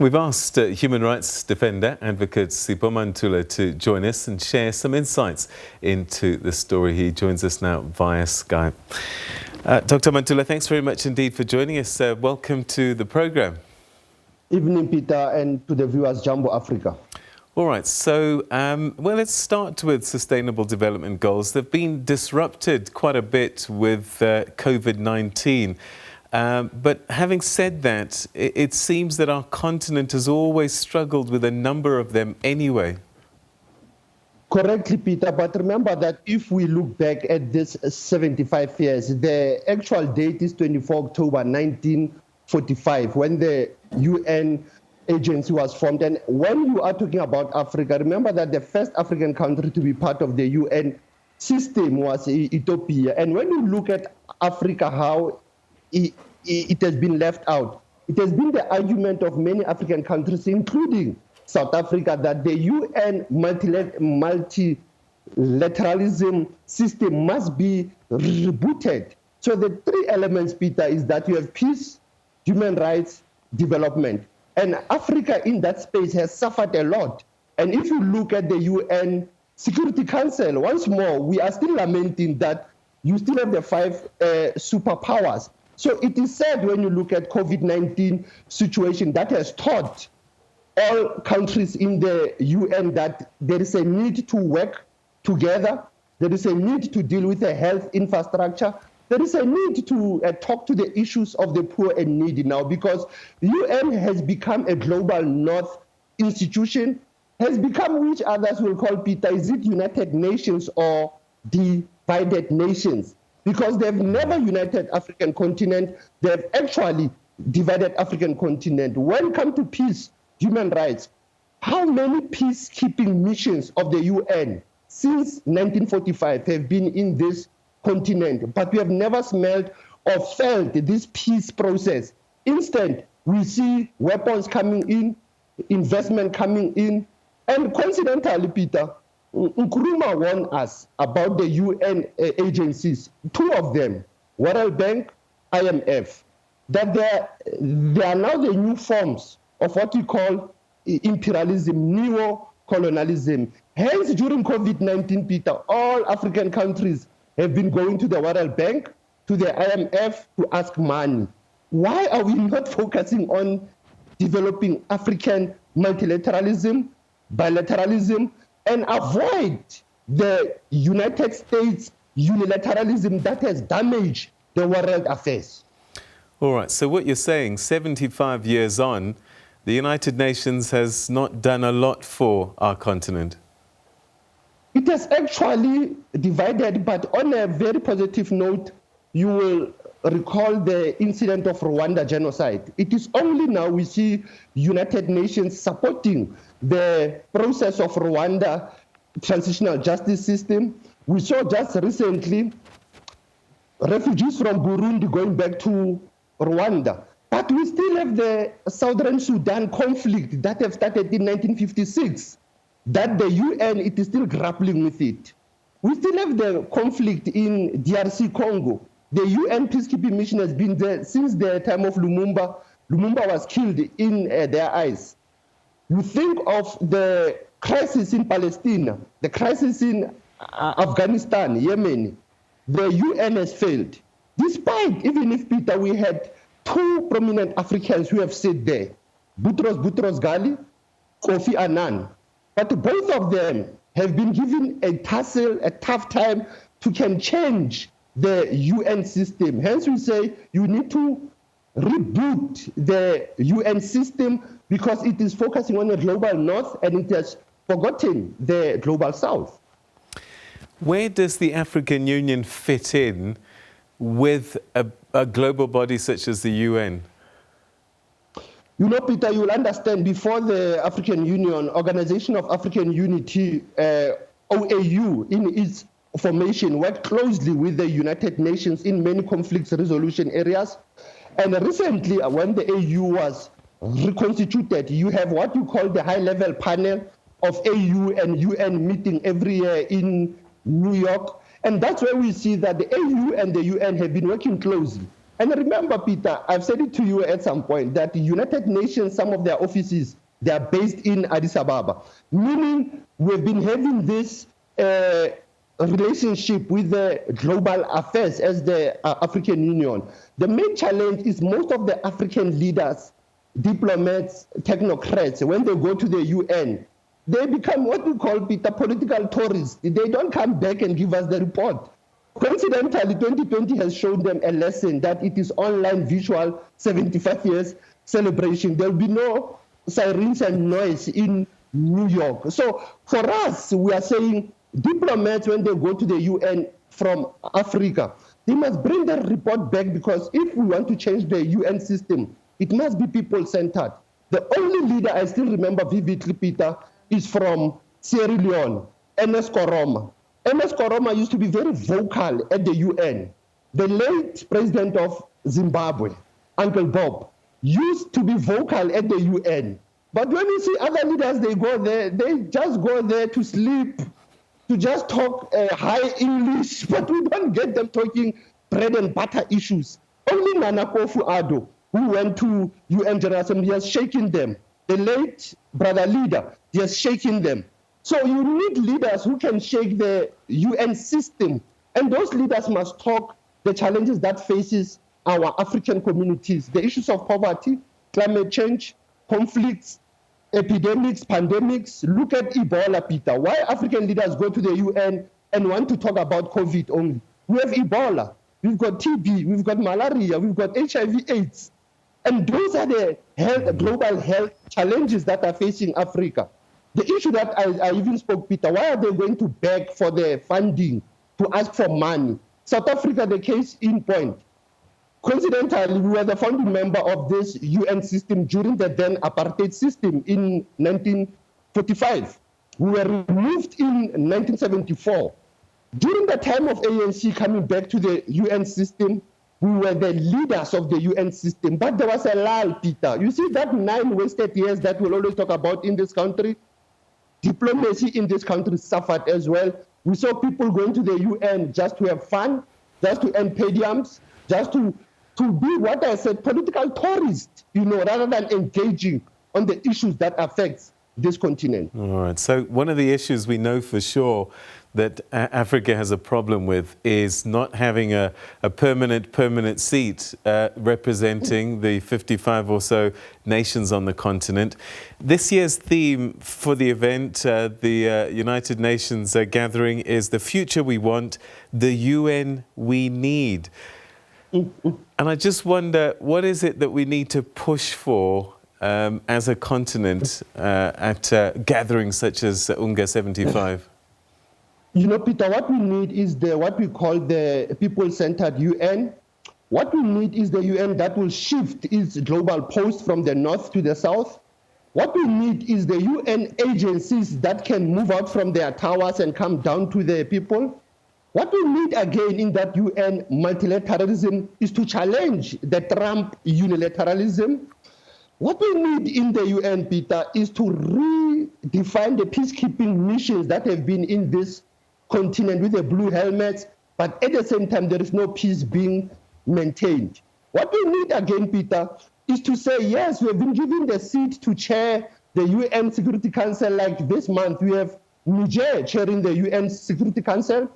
We've asked human rights defender, advocate Sipho Mantula to join us and share some insights into the story. He joins us now via Skype. Dr. Mantula, thanks very much indeed for joining us. Welcome to the program. Evening, Peter, and to the viewers, Jumbo Africa. All right, so well, let's start with Sustainable Development Goals. They've been disrupted quite a bit with COVID-19. But having said that, it seems that our continent has always struggled with a number of them anyway. Correctly, Peter, but remember that if we look back at this 75 years, the actual date is 24 October 1945, when the UN agency was formed. And when you are talking about Africa, remember that the first African country to be part of the UN system was Ethiopia. And when you look at Africa, how it has been left out. It has been the argument of many African countries, including South Africa, that the UN multilateralism system must be rebooted. So the three elements, Peter, is that you have peace, human rights, development. And Africa in that space has suffered a lot. And if you look at the UN Security Council, once more, we are still lamenting that you still have the five superpowers. So it is sad when you look at COVID-19 situation that has taught all countries in the UN that there is a need to work together. There is a need to deal with the health infrastructure. There is a need to talk to the issues of the poor and needy now, because the UN has become a global north institution, has become which others will call, Peter, is it United Nations or divided nations? Because they've never united African continent, they've actually divided African continent. When it comes to peace, human rights, how many peacekeeping missions of the UN since 1945 have been in this continent? But we have never smelled or felt this peace process. Instead, we see weapons coming in, investment coming in, and coincidentally, Peter, Nkrumah warned us about the UN agencies, two of them, World Bank, IMF, that they are now the new forms of what we call imperialism, neo-colonialism. Hence, during COVID-19, Peter, all African countries have been going to the World Bank, to the IMF to ask money. Why are we not focusing on developing African multilateralism, bilateralism, and avoid the United States unilateralism that has damaged the world affairs? All right, so what you're saying, 75 years on, the United Nations has not done a lot for our continent. It has actually divided, but on a very positive note, you will recall the incident of Rwanda genocide. It is only now we see United Nations supporting the process of Rwanda transitional justice system. We saw just recently refugees from Burundi going back to Rwanda. But we still have the Southern Sudan conflict that have started in 1956, that the UN it is still grappling with it. We still have the conflict in DRC Congo. The UN peacekeeping mission has been there since the time of Lumumba. Lumumba was killed in their eyes. You think of the crisis in Palestine, the crisis in Afghanistan, Yemen. The UN has failed. Despite, even if, Peter, we had two prominent Africans who have said there, Boutros Ghali, Kofi Annan. But both of them have been given a tough time to can change the UN system. Hence we say you need to reboot the UN system because it is focusing on the global north and it has forgotten the global south. Where does the African Union fit in with a global body such as the UN? You know, Peter, you'll understand before the African Union, Organization of African Unity, OAU, in its formation, worked closely with the United Nations in many conflict resolution areas. And recently, when the AU was reconstituted, you have what you call the high-level panel of AU and UN meeting every year in New York. And that's where we see that the AU and the UN have been working closely. And remember, Peter, I've said it to you at some point that the United Nations, some of their offices, they are based in Addis Ababa, meaning we've been having this relationship with the global affairs as the African Union. The main challenge is most of the African leaders, diplomats, technocrats, when they go to the UN, they become what we call, Peter, political tourists. They don't come back and give us the report. Coincidentally, 2020 has shown them a lesson that it is online visual 75 years celebration. There will be no sirens and noise in New York. So for us, we are saying diplomats, when they go to the UN from Africa, they must bring their report back, because if we want to change the UN system, it must be people-centered. The only leader I still remember vividly, Peter, is from Sierra Leone, Ernest Koroma. Ernest Koroma used to be very vocal at the UN. The late president of Zimbabwe, Uncle Bob, used to be vocal at the UN. But when you see other leaders, they go there, they just go there to sleep, to just talk high English, but we don't get them talking bread and butter issues. Only Nana Akufo-Addo, who went to UN General Assembly, has shaken them. The late brother leader, he has shaken them. So you need leaders who can shake the UN system. And those leaders must talk the challenges that faces our African communities, the issues of poverty, climate change, conflicts, epidemics, pandemics. Look at Ebola, Peter. Why African leaders go to the UN and want to talk about COVID only? We have Ebola, we've got TB, we've got malaria, we've got HIV/AIDS. And those are the global health challenges that are facing Africa. The issue that I even spoke, Peter, why are they going to beg for the funding, to ask for money? South Africa, the case in point. Coincidentally, we were the founding member of this UN system during the then apartheid system in 1945. We were removed in 1974. During the time of ANC coming back to the UN system, we were the leaders of the UN system. But there was a lull, Peter. You see that 9 wasted years that we'll always talk about in this country? Diplomacy in this country suffered as well. We saw people going to the UN just to have fun, just to earn podiums, just to be, what I said, political tourists, rather than engaging on the issues that affects this continent. All right. So one of the issues we know for sure that Africa has a problem with is not having a permanent seat representing the 55 or so nations on the continent. This year's theme for the event, the United Nations gathering, is "The Future We Want, the UN We Need." And I just wonder, what is it that we need to push for as a continent at gatherings such as UNGA 75? Peter, what we need is what we call the people-centered UN. What we need is the UN that will shift its global post from the north to the south. What we need is the UN agencies that can move out from their towers and come down to the people. What we need again in that UN multilateralism is to challenge the Trump unilateralism. What we need in the UN, Peter, is to redefine the peacekeeping missions that have been in this continent with the blue helmets, but at the same time, there is no peace being maintained. What we need again, Peter, is to say, yes, we have been given the seat to chair the UN Security Council. Like this month, we have Niger chairing the UN Security Council.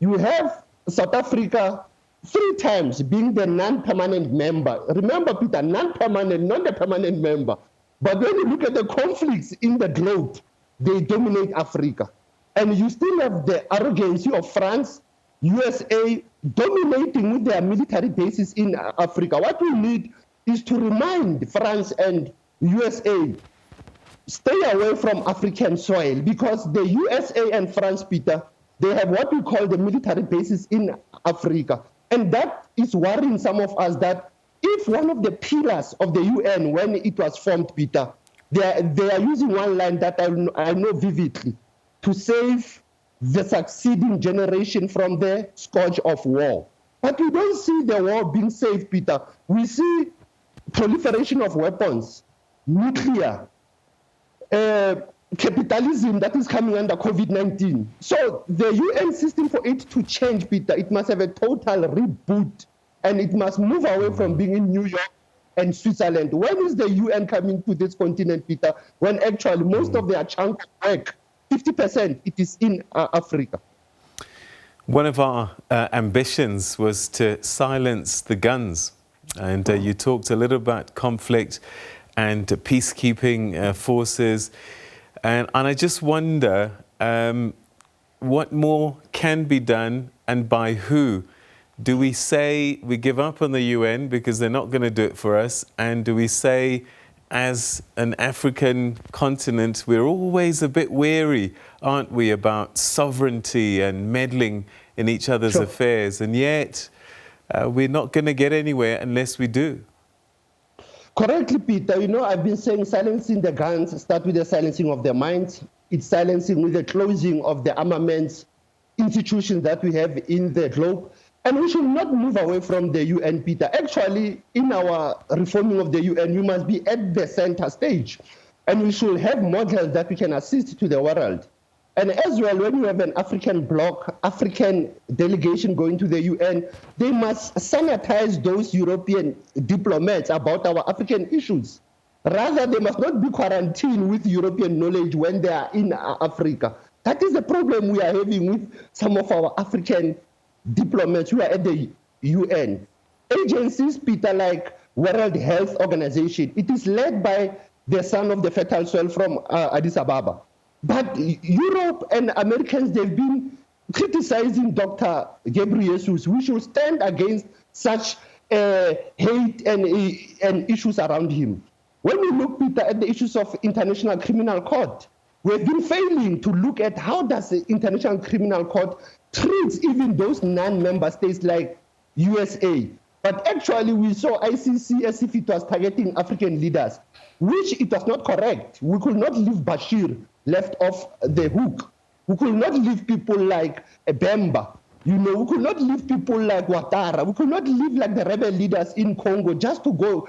You have South Africa 3 times being the non-permanent member. Remember, Peter, non-permanent, not the permanent member. But when you look at the conflicts in the globe, they dominate Africa. And you still have the arrogancy of France, USA, dominating with their military bases in Africa. What we need is to remind France and USA, stay away from African soil, because the USA and France, Peter, they have what we call the military bases in Africa. And that is worrying some of us, that if one of the pillars of the UN, when it was formed, Peter, they are using one line that I know vividly, to save the succeeding generation from the scourge of war. But we don't see the war being saved, Peter. We see proliferation of weapons, nuclear, capitalism that is coming under COVID-19. So the UN system, for it to change, Peter, it must have a total reboot and it must move away from being in New York and Switzerland. When is the UN coming to this continent, Peter, when actually most of their chunk of work, 50%, it is in Africa? One of our ambitions was to silence the guns. And you talked a little about conflict and peacekeeping forces. And I just wonder what more can be done and by who. Do we say we give up on the UN because they're not going to do it for us? And do we say, as an African continent, we're always a bit wary, aren't we, about sovereignty and meddling in each other's affairs? And yet, we're not going to get anywhere unless we do. Correctly, Peter. You know, I've been saying silencing the guns start with the silencing of their minds. It's silencing with the closing of the armaments institutions that we have in the globe. And we should not move away from the UN, Peter. Actually, in our reforming of the UN, we must be at the center stage. And we should have models that we can assist to the world. And as well, when you have an African bloc, African delegation going to the UN, they must sanitize those European diplomats about our African issues. Rather, they must not be quarantined with European knowledge when they are in Africa. That is the problem we are having with some of our African diplomats who are at the UN. Agencies, Peter, like World Health Organization, it is led by the son of the fertile soil from Addis Ababa. But Europe and Americans, they've been criticizing Dr. Ghebreyesus. We should stand against such hate and issues around him. When we look, Peter, at the issues of International Criminal Court, we've been failing to look at how does the International Criminal Court treats even those non-member states like USA. But actually, we saw ICC as if it was targeting African leaders, which it was not correct. We could not leave Bashir left off the hook. We could not leave people like Bemba. You know, we could not leave people like Ouattara. We could not leave like the rebel leaders in Congo just to go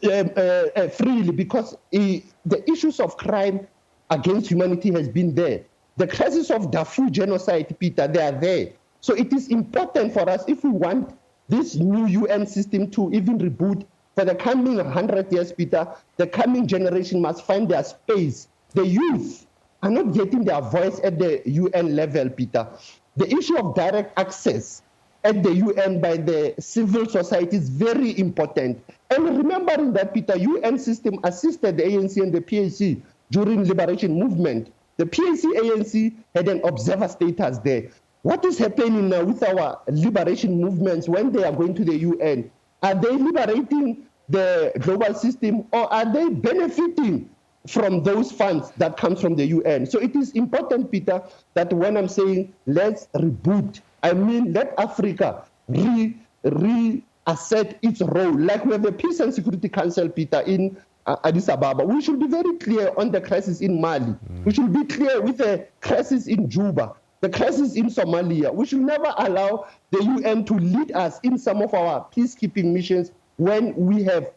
freely, because the issues of crime against humanity has been there. The crisis of Darfur genocide, Peter, they are there. So it is important for us, if we want this new UN system to even reboot for the coming 100 years, Peter, the coming generation must find their space. The youth are not getting their voice at the UN level, Peter. The issue of direct access at the UN by the civil society is very important. And remembering that, Peter, UN system assisted the ANC and the PAC during liberation movement. The PAC ANC had an observer status there. What is happening now with our liberation movements when they are going to the UN? Are they liberating the global system, or are they benefiting from those funds that comes from the UN? So it is important, Peter, that when I'm saying let's reboot, I mean let Africa reassert its role. Like we have the Peace and Security Council, Peter, in Addis Ababa. We should be very clear on the crisis in Mali. We should be clear with the crisis in Juba, the crisis in Somalia. We should never allow the UN to lead us in some of our peacekeeping missions when we have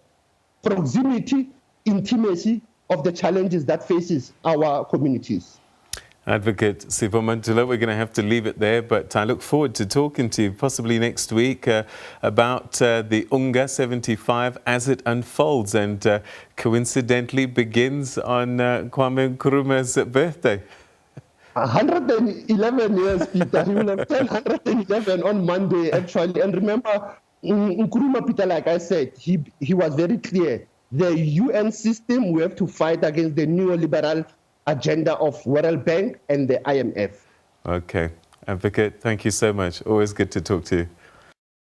proximity, intimacy of the challenges that faces our communities. Advocate Sipho Mantula, we're going to have to leave it there, but I look forward to talking to you possibly next week about the UNGA 75 as it unfolds and coincidentally begins on Kwame Nkrumah's birthday. 111 years, Peter. He will have turned 111 on Monday, actually. And remember, Nkrumah, Peter, like I said, he was very clear. The UN system, we have to fight against the neoliberal agenda of World Bank and the IMF. Okay. Advocate, thank you so much. Always good to talk to you.